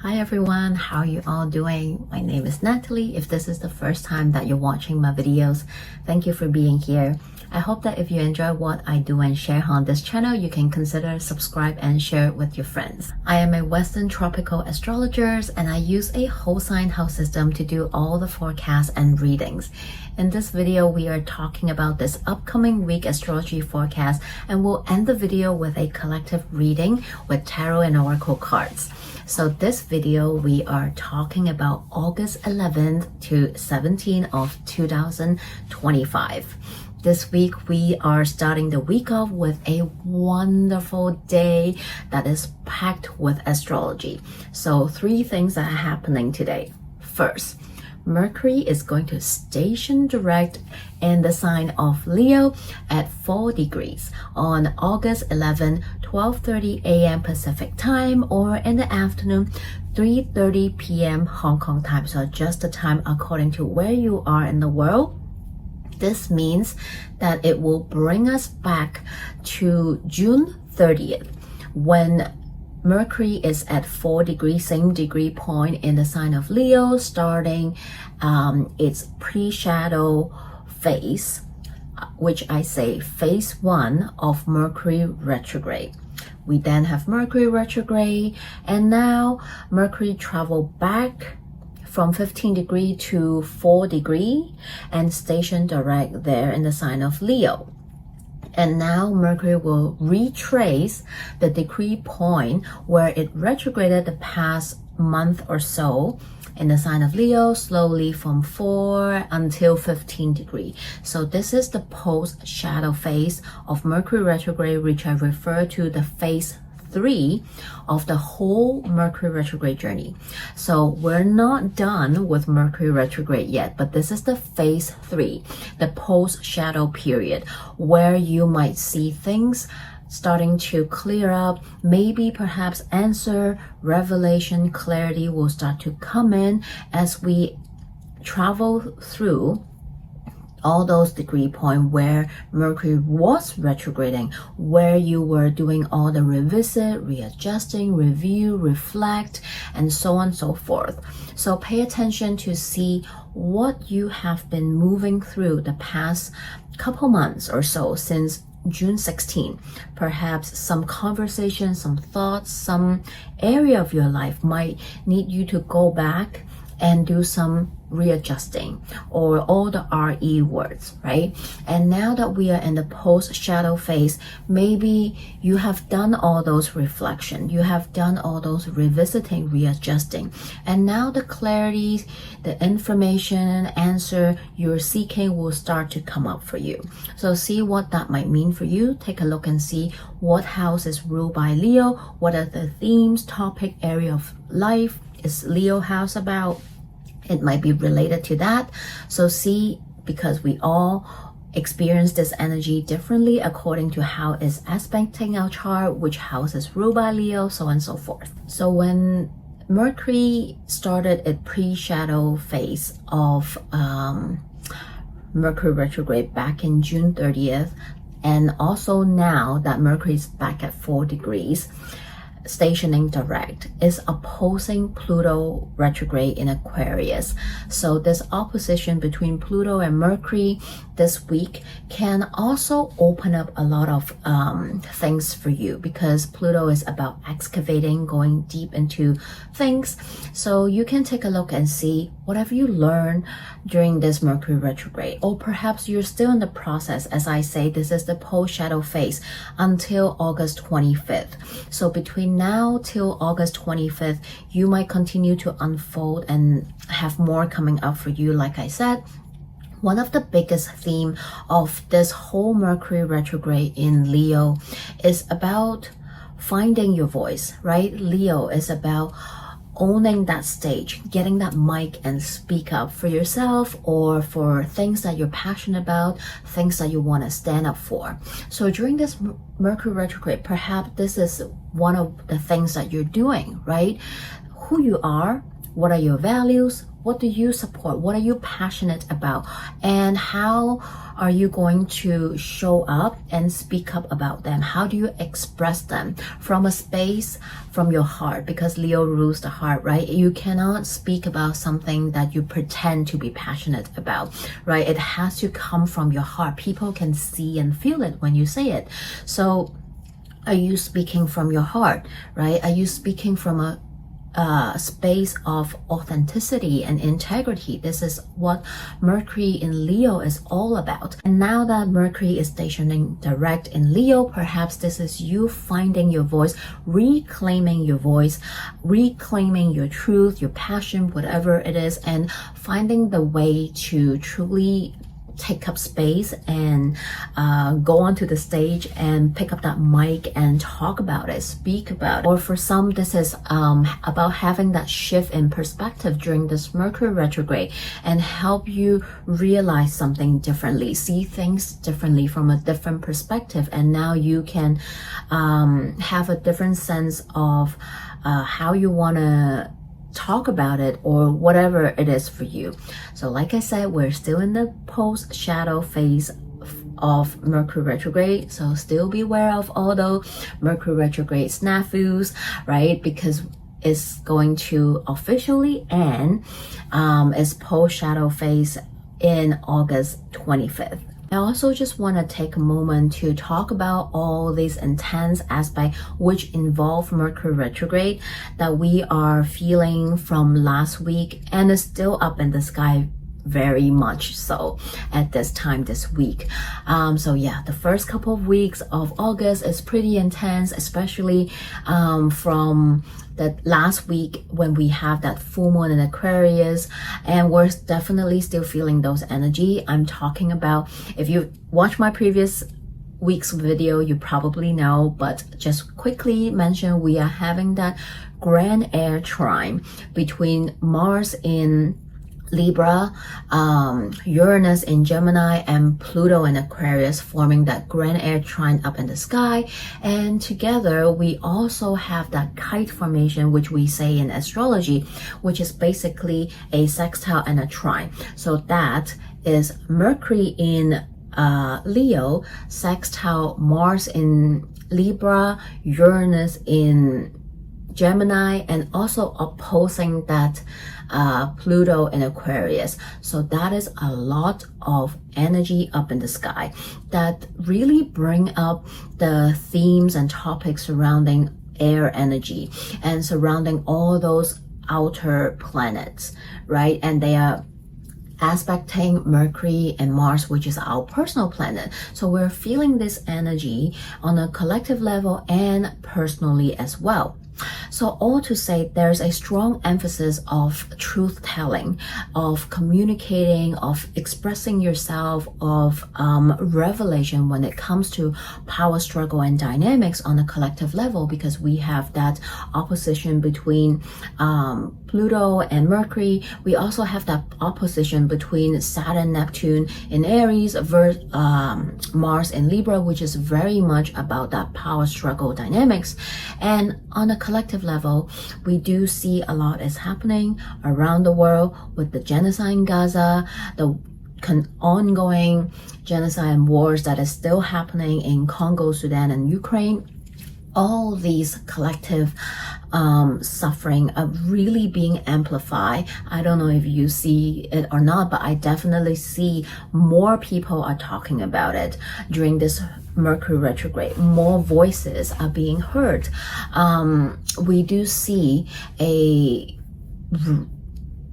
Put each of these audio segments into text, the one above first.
Hi everyone, how are you all doing? My name is Natalie. If this is the first time that you're watching my videos, thank you for being here. I hope that if you enjoy what I do and share on this channel, you can consider subscribe and share it with your friends. I am a Western tropical astrologer and I use a whole sign house system to do all the forecasts and readings. In this video, we are talking about this upcoming week astrology forecast, and we'll end the video with a collective reading with tarot and oracle cards. So this video, we are talking about August 11th to 17th of 2025. This week, we are starting the week off with a wonderful day that is packed with astrology. So 3 things that are happening today. First, Mercury is going to station direct in the sign of Leo at 4 degrees on August 11, 12:30 a.m. Pacific time, or in the afternoon, 3:30 p.m. Hong Kong time. So just the time according to where you are in the world. This means that it will bring us back to June 30th when Mercury is at 4 degrees, same degree point in the sign of Leo, starting its pre-shadow phase, which I say phase 1 of Mercury retrograde. We then have Mercury retrograde, and now Mercury travel back from 15 degree to 4 degree and station direct there in the sign of Leo. And now Mercury will retrace the degree point where it retrograded the past month or so in the sign of Leo, slowly from 4 until 15 degree. So this is the post-shadow phase of Mercury retrograde, which I refer to the phase 3 of the whole Mercury retrograde journey. So we're not done with Mercury retrograde yet, but this is the phase 3, the post-shadow period, where you might see things starting to clear up, maybe perhaps answer, revelation, clarity will start to come in as we travel through all those degree point where Mercury was retrograding, where you were doing all the revisit, readjusting, review, reflect, and so on and so forth. So pay attention to see what you have been moving through the past couple months or so since June 16. Perhaps some conversation, some thoughts, some area of your life might need you to go back and do some readjusting, or all the RE words, right? And now that we are in the post-shadow phase, maybe you have done all those reflection, you have done all those revisiting, readjusting, and now the clarity, the information, answer you're seeking will start to come up for you. So see what that might mean for you. Take a look and see what house is ruled by Leo, what are the themes, topic, area of life is Leo house about. It might be related to that. So see, because we all experience this energy differently according to how it's aspecting our chart, which house is ruled by Leo, so on and so forth. So when Mercury started its pre-shadow phase of Mercury retrograde back in June 30th, and also now that Mercury is back at 4 degrees, stationing direct, is opposing Pluto retrograde in Aquarius. So this opposition between Pluto and Mercury this week can also open up a lot of things for you, because Pluto is about excavating, going deep into things. So you can take a look and see whatever you learn during this Mercury retrograde, or perhaps you're still in the process. As I say, this is the post-shadow phase until August 25th. So between now till August 25th, you might continue to unfold and have more coming up for you. Like I said, one of the biggest theme of this whole Mercury retrograde in Leo is about finding your voice, right? Leo is about owning that stage, getting that mic and speak up for yourself or for things that you're passionate about, things that you want to stand up for. So during this Mercury retrograde, perhaps this is one of the things that you're doing, right? Who you are, What are your values? What do you support? What are you passionate about? And how are you going to show up and speak up about them? How do you express them from a space from your heart? Because Leo rules the heart, right? You cannot speak about something that you pretend to be passionate about, right? It has to come from your heart. People can see and feel it when you say it. So are you speaking from your heart, right? Are you speaking from a space of authenticity and integrity? This is what Mercury in Leo is all about. And now that Mercury is stationing direct in Leo, perhaps this is you finding your voice, reclaiming your voice, reclaiming your truth, your passion, whatever it is, and finding the way to truly take up space and go onto the stage and pick up that mic and talk about it, speak about it. Or for some, this is about having that shift in perspective during this Mercury retrograde and help you realize something differently, see things differently from a different perspective, and now you can have a different sense of how you want to talk about it or whatever it is for you. So like I said, we're still in the post shadow phase of Mercury retrograde, so still beware of all those Mercury retrograde snafus, right? Because it's going to officially end its post shadow phase in August 25th. I also just want to take a moment to talk about all these intense aspects which involve Mercury retrograde that we are feeling from last week and is still up in the sky very much so at this time this week. So yeah, the first couple of weeks of August is pretty intense, especially from the last week when we have that full moon in Aquarius, and we're definitely still feeling those energy. I'm talking about, if you watch my previous week's video, you probably know, but just quickly mention, we are having that grand air trine between Mars in Libra, Uranus in Gemini, and Pluto in Aquarius, forming that grand air trine up in the sky. And together we also have that kite formation, which we say in astrology, which is basically a sextile and a trine. So that is Mercury in Leo, sextile Mars in Libra, Uranus in Gemini, and also opposing that Pluto in Aquarius. So that is a lot of energy up in the sky that really bring up the themes and topics surrounding air energy and surrounding all those outer planets, right? And they are aspecting Mercury and Mars, which is our personal planet. So we're feeling this energy on a collective level and personally as well. So all to say, there's a strong emphasis of truth telling, of communicating, of expressing yourself, of revelation when it comes to power struggle and dynamics on a collective level, because we have that opposition between Pluto and Mercury. We also have that opposition between Saturn, Neptune in Aries versus Mars in Libra, which is very much about that power struggle dynamics. And on a collective level, we do see a lot is happening around the world with the genocide in Gaza, the ongoing genocide and wars that is still happening in Congo, Sudan, and Ukraine. All these collective suffering are really being amplified. I don't know if you see it or not, but I definitely see more people are talking about it during this Mercury retrograde. More voices are being heard. We do see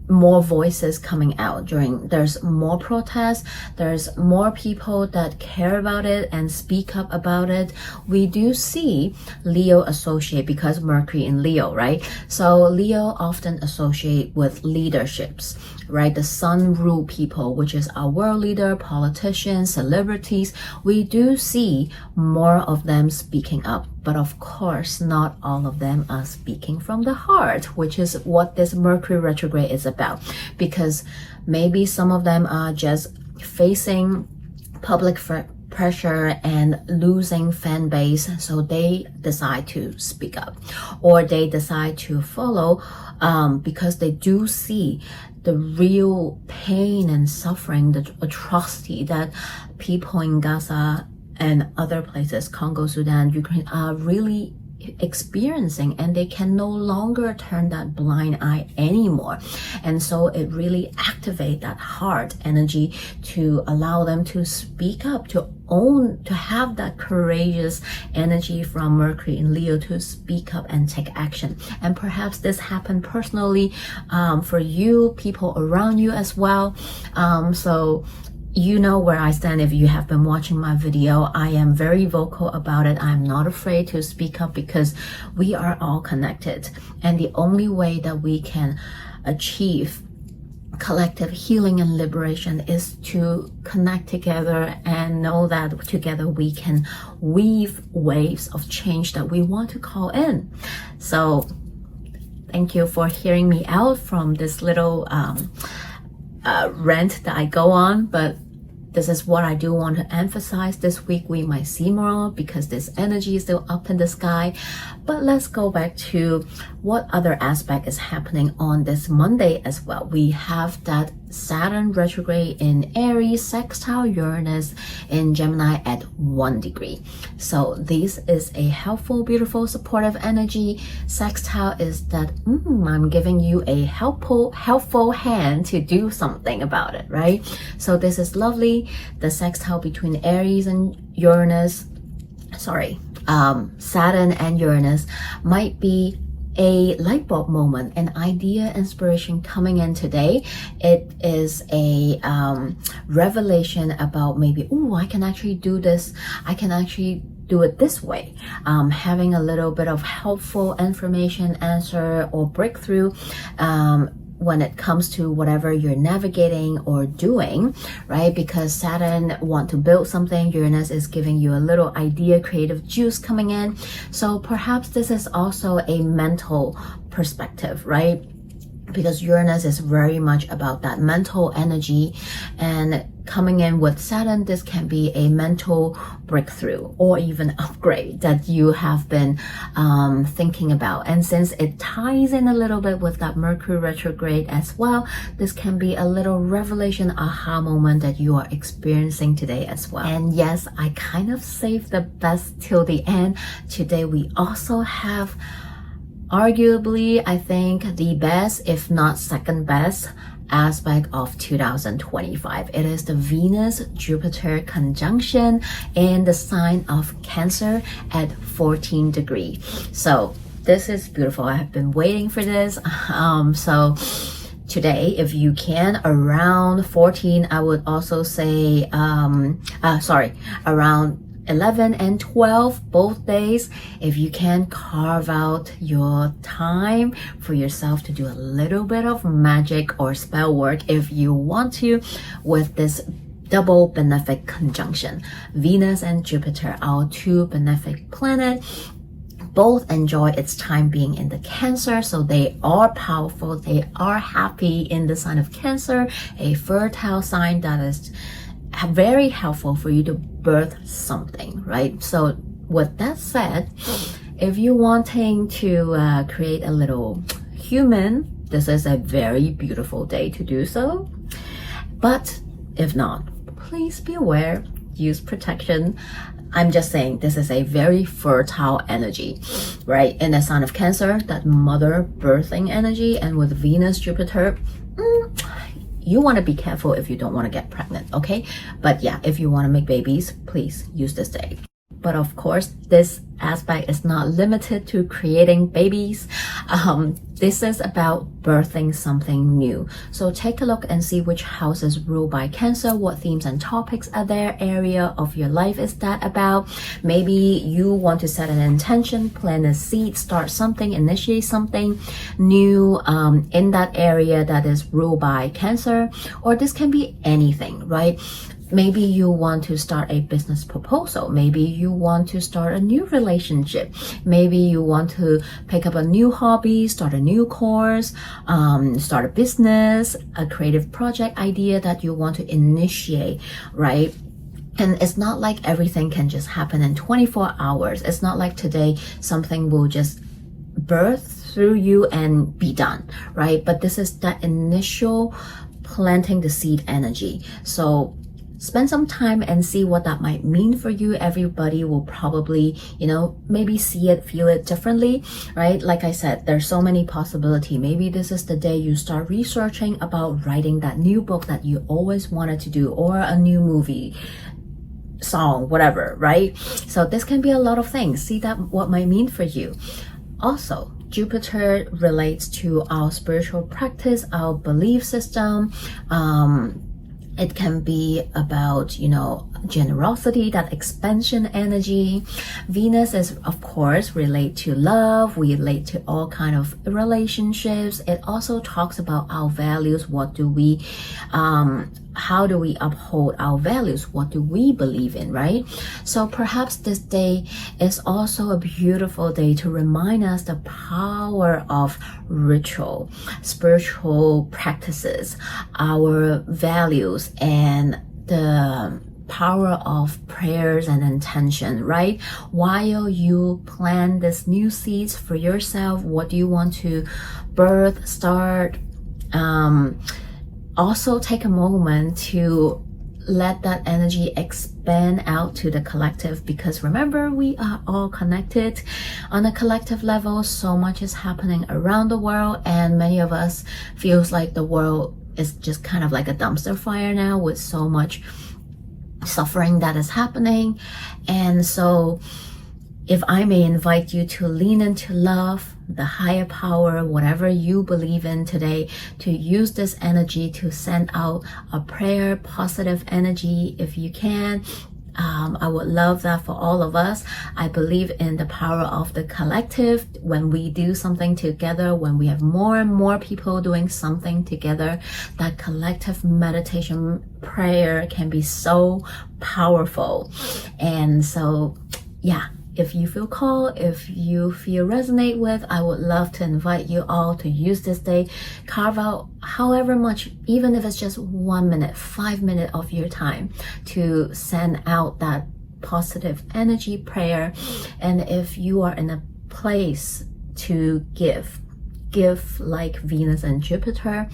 more voices coming out during, there's more protests, there's more people that care about it and speak up about it. We do see Leo associate, because Mercury in Leo, right? So Leo often associate with leaderships, right? The sun rule people, which is our world leader, politicians, celebrities. We do see more of them speaking up. But of course, not all of them are speaking from the heart, which is what this Mercury retrograde is about. Because maybe some of them are just facing public pressure and losing fan base, so they decide to speak up, or they decide to follow because they do see the real pain and suffering, the atrocity that people in Gaza and other places, Congo, Sudan, Ukraine, are really experiencing, and they can no longer turn that blind eye anymore. And so it really activates that heart energy to allow them to speak up, to own, to have that courageous energy from Mercury in Leo to speak up and take action. And perhaps this happened personally for you, people around you as well. So you know where I stand if you have been watching my video. I am very vocal about it. I'm not afraid to speak up because we are all connected. And the only way that we can achieve collective healing and liberation is to connect together and know that together we can weave waves of change that we want to call in. So thank you for hearing me out from this little rant that I go on, but this is what I do want to emphasize. This week we might see more because this energy is still up in the sky. But let's go back to what other aspect is happening on this Monday as well. We have that Saturn retrograde in Aries, sextile Uranus in Gemini at 1 degree. So this is a helpful, beautiful, supportive energy. Sextile is that I'm giving you a helpful hand to do something about it, right? So this is lovely. The sextile between Aries and Uranus, Saturn and Uranus might be a light bulb moment, an idea, inspiration coming in today. It is a revelation about maybe, I can actually do this. I can actually do it this way. Having a little bit of helpful information, answer, or breakthrough when it comes to whatever you're navigating or doing, right? Because Saturn want to build something, Uranus is giving you a little idea, creative juice coming in. So perhaps this is also a mental perspective, right? Because Uranus is very much about that mental energy, and coming in with Saturn, this can be a mental breakthrough or even upgrade that you have been thinking about. And since it ties in a little bit with that Mercury retrograde as well, this can be a little revelation, aha moment that you are experiencing today as well. And yes, I kind of saved the best till the end. Today we also have arguably, I think, the best, if not second best, aspect of 2025. It is the Venus-Jupiter conjunction in the sign of Cancer at 14 degrees. So this is beautiful. I have been waiting for this. So today, if you can, around 14, I would also say, around 11 and 12, both days, if you can carve out your time for yourself to do a little bit of magic or spell work if you want to, with this double benefic conjunction. Venus and Jupiter, our two benefic planets, both enjoy its time being in the Cancer, so they are powerful, they are happy in the sign of Cancer, a fertile sign that is very helpful for you to birth something, right? So with that said, if you're wanting to create a little human, this is a very beautiful day to do so. But if not, please be aware, use protection. I'm just saying this is a very fertile energy, right? In the sign of Cancer, that mother birthing energy, and with Venus, Jupiter, you want to be careful if you don't want to get pregnant, okay? But yeah, if you want to make babies, please use this day. But of course, this aspect is not limited to creating babies. This is about birthing something new. So take a look and see which house is ruled by Cancer, what themes and topics are there, area of your life is that about. Maybe you want to set an intention, plant a seed, start something, initiate something new in that area that is ruled by Cancer, or this can be anything, right? Maybe you want to start a business proposal. Maybe you want to start a new relationship. Maybe you want to pick up a new hobby, start a new course, start a business, a creative project idea that you want to initiate, right? And it's not like everything can just happen in 24 hours. It's not like today something will just birth through you and be done, right? But this is that initial planting the seed energy. So spend some time and see what that might mean for you. Everybody will probably, maybe see it, feel it differently, right? Like I said, there's so many possibilities. Maybe this is the day you start researching about writing that new book that you always wanted to do, or a new movie, song, whatever, right? So this can be a lot of things. See that what might mean for you. Also, Jupiter relates to our spiritual practice, our belief system. It can be about, generosity, that expansion energy. Venus is, of course, relate to love, relate to all kind of relationships. It also talks about our values. What do we, how do we uphold our values? What do we believe in, right? So perhaps this day is also a beautiful day to remind us the power of ritual, spiritual practices, our values, and the power of prayers and intention, right? While you plant this new seeds for yourself, what do you want to birth, start? Also take a moment to let that energy expand out to the collective, because remember, we are all connected on a collective level. So much is happening around the world, and many of us feels like the world is just kind of like a dumpster fire now, with so much suffering that is happening. And so if I may invite you to lean into love, the higher power, whatever you believe in today, to use this energy to send out a prayer, positive energy if you can. I would love that for all of us. I believe in the power of the collective. When we do something together, when we have more and more people doing something together, that collective meditation prayer can be so powerful. And so, yeah. If you feel called, if you feel resonate with, I would love to invite you all to use this day, carve out however much, even if it's just 1 minute, 5 minutes of your time to send out that positive energy prayer. And if you are in a place to give like Venus and Jupiter,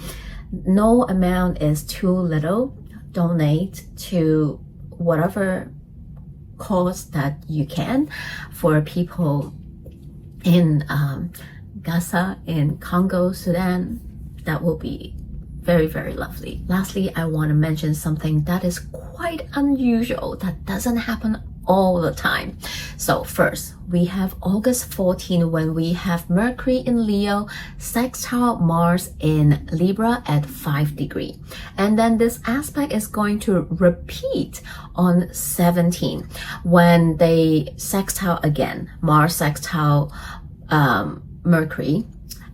no amount is too little. Donate to whatever cause that you can for people in Gaza, in Congo, Sudan. That will be very, very lovely. Lastly, I want to mention something that is quite unusual, that doesn't happen all the time. So first, we have August 14 when we have Mercury in Leo sextile Mars in Libra at 5 degrees. And then this aspect is going to repeat on 17 when they sextile again, Mars sextile Mercury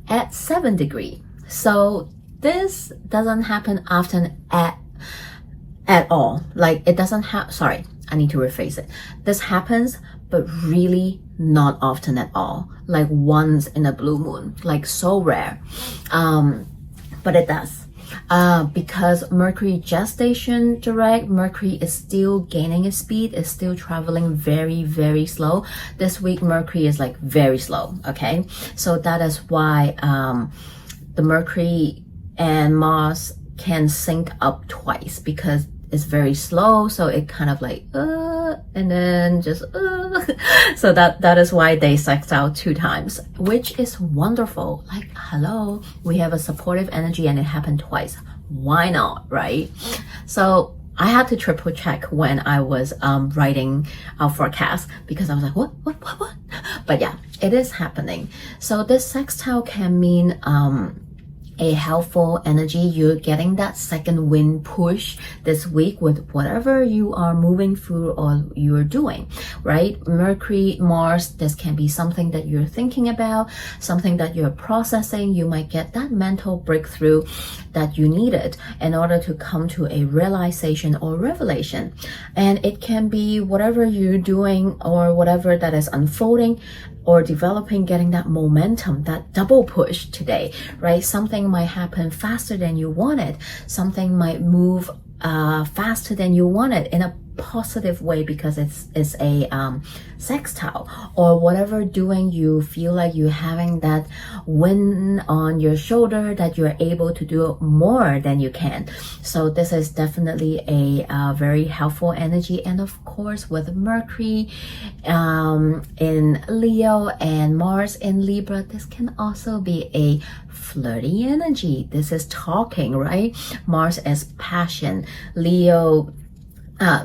at 7 degrees. So this doesn't happen often at all. Like it doesn't have, sorry, I need to rephrase it. This happens, but really not often at all. Like once in a blue moon, like so rare. But it does. Because Mercury gestation direct, Mercury is still gaining its speed, is still traveling very, very slow. This week, Mercury is like very slow, okay? So that is why the Mercury and Mars can sync up twice, because it's very slow, so it kind of like and then just so that is why they sextile 2 times, which is wonderful. Like, hello, we have a supportive energy and it happened twice. Why not, right? So I had to triple check when I was writing our forecast, because I was like, what? But yeah, it is happening. So this sextile can mean a helpful energy. You're getting that second wind push this week with whatever you are moving through or you're doing, right? Mercury, Mars, this can be something that you're thinking about, something that you're processing. You might get that mental breakthrough that you needed in order to come to a realization or revelation. And it can be whatever you're doing or whatever that is unfolding or developing, getting that momentum, that double push today, right? Something might happen faster than you wanted. Something might move faster than you wanted in a positive way because it's a sextile, or whatever doing you feel like you're having that wind on your shoulder that you're able to do more than you can. So this is definitely a very helpful energy. And of course with Mercury in Leo and Mars in Libra, this can also be a flirty energy. This is talking, right? Mars is passion.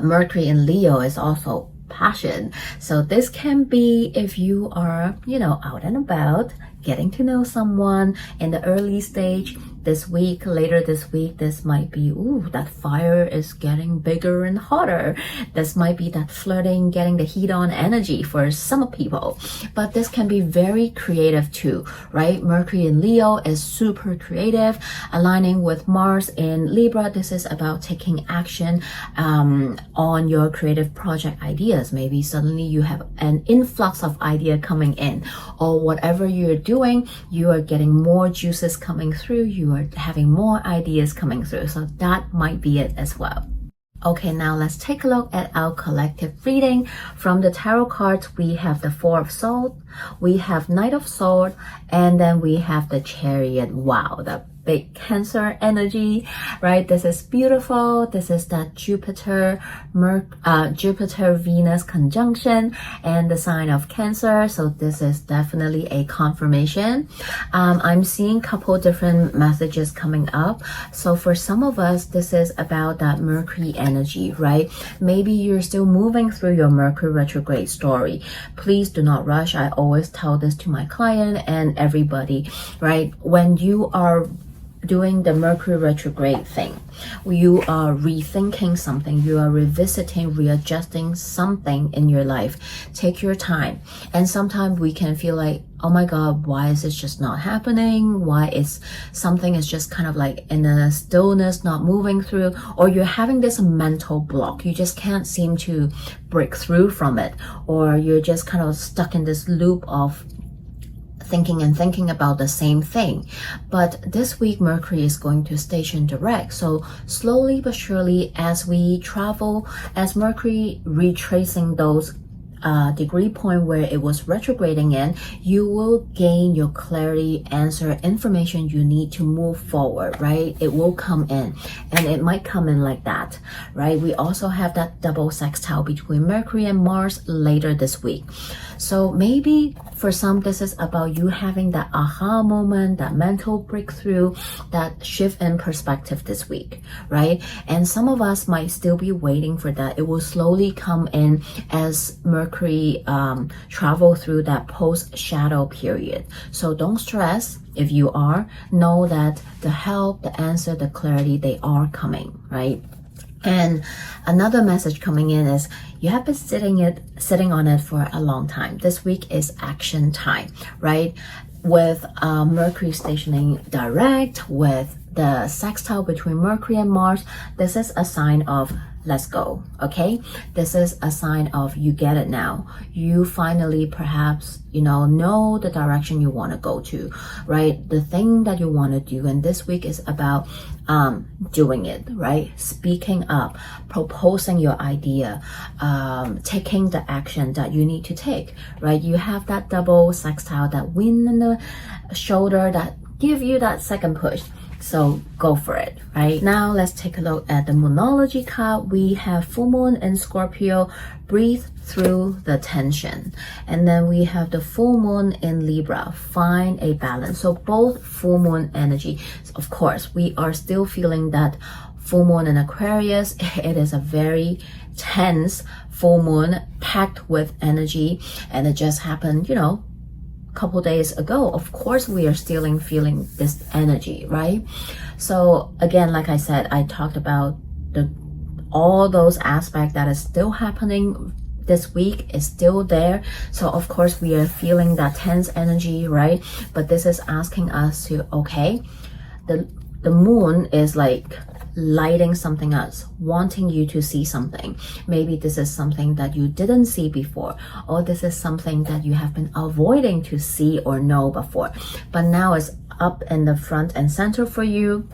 Mercury in Leo is also passion. So this can be if you are, out and about, getting to know someone in the early stage. This week, later this week, this might be, that fire is getting bigger and hotter. This might be that flirting, getting the heat on energy for some people. But this can be very creative too, right? Mercury in Leo is super creative. Aligning with Mars in Libra, this is about taking action on your creative project ideas. Maybe suddenly you have an influx of idea coming in, or whatever you're doing, you are getting more juices coming through. You are having more ideas coming through. So that might be it as well. Okay, now let's take a look at our collective reading. From the tarot cards, we have the Four of Swords, we have Knight of Swords, and then we have the Chariot. Wow, the big Cancer energy, right? This is beautiful. This is that Jupiter Venus conjunction and the sign of Cancer. So this is definitely a confirmation. I'm seeing a couple different messages coming up. So for some of us, this is about that Mercury energy, right? Maybe you're still moving through your Mercury retrograde story. Please do not rush. I always tell this to my client and everybody, right? When you are doing the Mercury retrograde thing, you are rethinking something, you are revisiting, readjusting something in your life. Take your time. And sometimes we can feel like, oh my God, why is this just not happening? Why is something is just kind of like in a stillness, not moving through, or you're having this mental block. You just can't seem to break through from it, or you're just kind of stuck in this loop of thinking about the same thing. But this week Mercury is going to station direct, so slowly but surely as we travel, as Mercury retracing those degree point where it was retrograding in, you will gain your clarity, answer, information you need to move forward, right? It will come in, and it might come in like that, right? We also have that double sextile between Mercury and Mars later this week. So maybe for some, this is about you having that aha moment, that mental breakthrough, that shift in perspective this week, right? And some of us might still be waiting for that. It will slowly come in as Mercury travel through that post-shadow period. So don't stress. If you are, know that the help, the answer, the clarity, they are coming, right? And another message coming in is you have been sitting on it for a long time. This week is action time, right? With Mercury stationing direct, with the sextile between Mercury and Mars, this is a sign of let's go, okay? This is a sign of you get it now. You finally perhaps, know the direction you want to go to, right? The thing that you want to do. And this week is about doing it, right? Speaking up, proposing your idea, taking the action that you need to take, right? You have that double sextile, that wind in the shoulder that give you that second push. So go for it, right? Now let's take a look at the Moonology card. We have full moon in Scorpio, breathe through the tension. And then we have the full moon in Libra, find a balance. So both full moon energy. Of course, we are still feeling that full moon in Aquarius. It is a very tense full moon packed with energy, and it just happened, couple days ago. Of course we are still feeling this energy, right? So again, like I said, I talked about all those aspects that is still happening this week, is still there. So of course we are feeling that tense energy, right? But this is asking us to, okay, the moon is like lighting something else, wanting you to see something. Maybe this is something that you didn't see before, or this is something that you have been avoiding to see or know before, but now it's up in the front and center for you.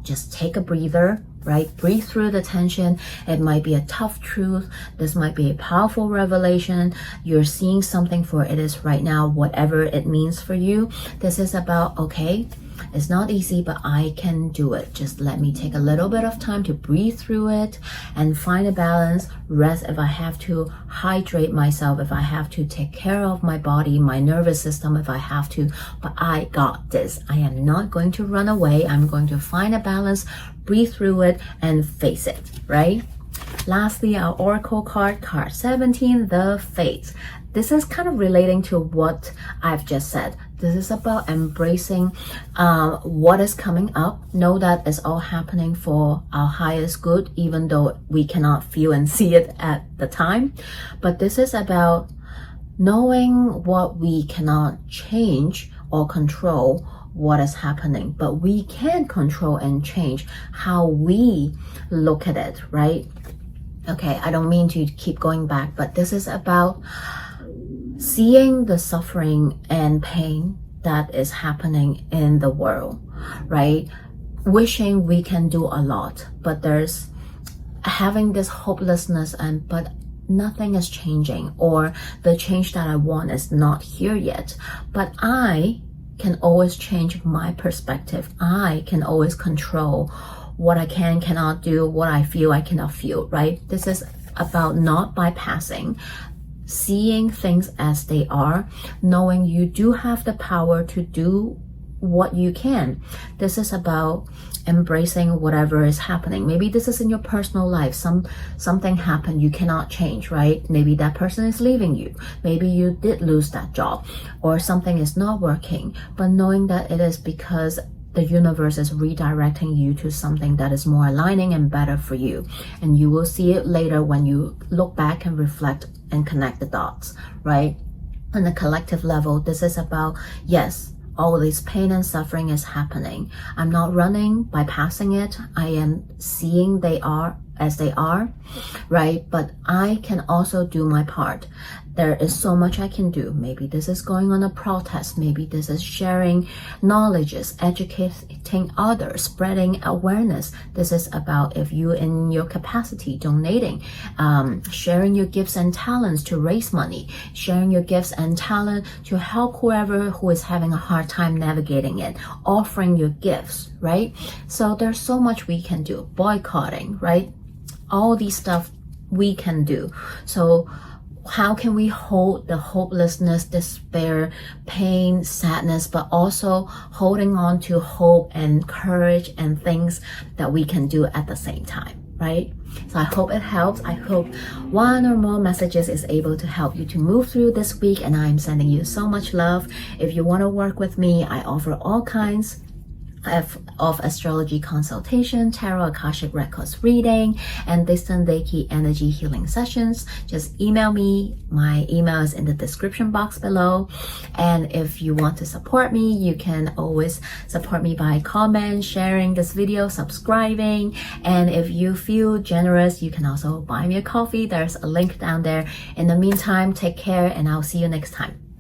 Just take a breather, right? Breathe through the tension. It might be a tough truth. This might be a powerful revelation. You're seeing something for it is right now, whatever it means for you. This is about, okay, it's not easy, but I can do it. Just let me take a little bit of time to breathe through it and find a balance, rest if I have to, hydrate myself if I have to, take care of my body, my nervous system if I have to, but I got this. I am not going to run away. I'm going to find a balance, breathe through it, and face it, right? Lastly, our Oracle card 17, the Fates. This is kind of relating to what I've just said. This is about embracing what is coming up. Know that it's all happening for our highest good, even though we cannot feel and see it at the time. But this is about knowing what we cannot change or control what is happening, but we can control and change how we look at it, right? Okay, I don't mean to keep going back, but this is about seeing the suffering and pain that is happening in the world, right? Wishing we can do a lot, but there's having this hopelessness but nothing is changing, or the change that I want is not here yet. But I can always change my perspective. I can always control what I cannot do, what I feel I cannot feel, right? This is about not bypassing, seeing things as they are, knowing you do have the power to do what you can. This is about embracing whatever is happening. Maybe this is in your personal life. Something happened you cannot change, right? Maybe that person is leaving you. Maybe you did lose that job, or something is not working, but knowing that it is because the universe is redirecting you to something that is more aligning and better for you. And you will see it later when you look back and reflect and connect the dots, right? On the collective level, this is about, yes, all this pain and suffering is happening. I'm not running, bypassing it. I am seeing they are as they are, right? But I can also do my part. There is so much I can do. Maybe this is going on a protest. Maybe this is sharing knowledges, educating others, spreading awareness. This is about, if you in your capacity, donating, sharing your gifts and talents to raise money, sharing your gifts and talent to help whoever who is having a hard time navigating it, offering your gifts, right? So there's so much we can do. Boycotting, right? All these stuff we can do. So how can we hold the hopelessness, despair, pain, sadness, but also holding on to hope and courage and things that we can do at the same time, right? So I hope it helps. I hope one or more messages is able to help you to move through this week, and I'm sending you so much love. If you want to work with me, I offer all kinds of astrology consultation, tarot akashic records reading, and distant Reiki energy healing sessions. Just email me. My email is in the description box below. And if you want to support me, you can always support me by comment, sharing this video, subscribing. And if you feel generous, you can also buy me a coffee. There's a link down there. In the meantime, take care, and I'll see you next time.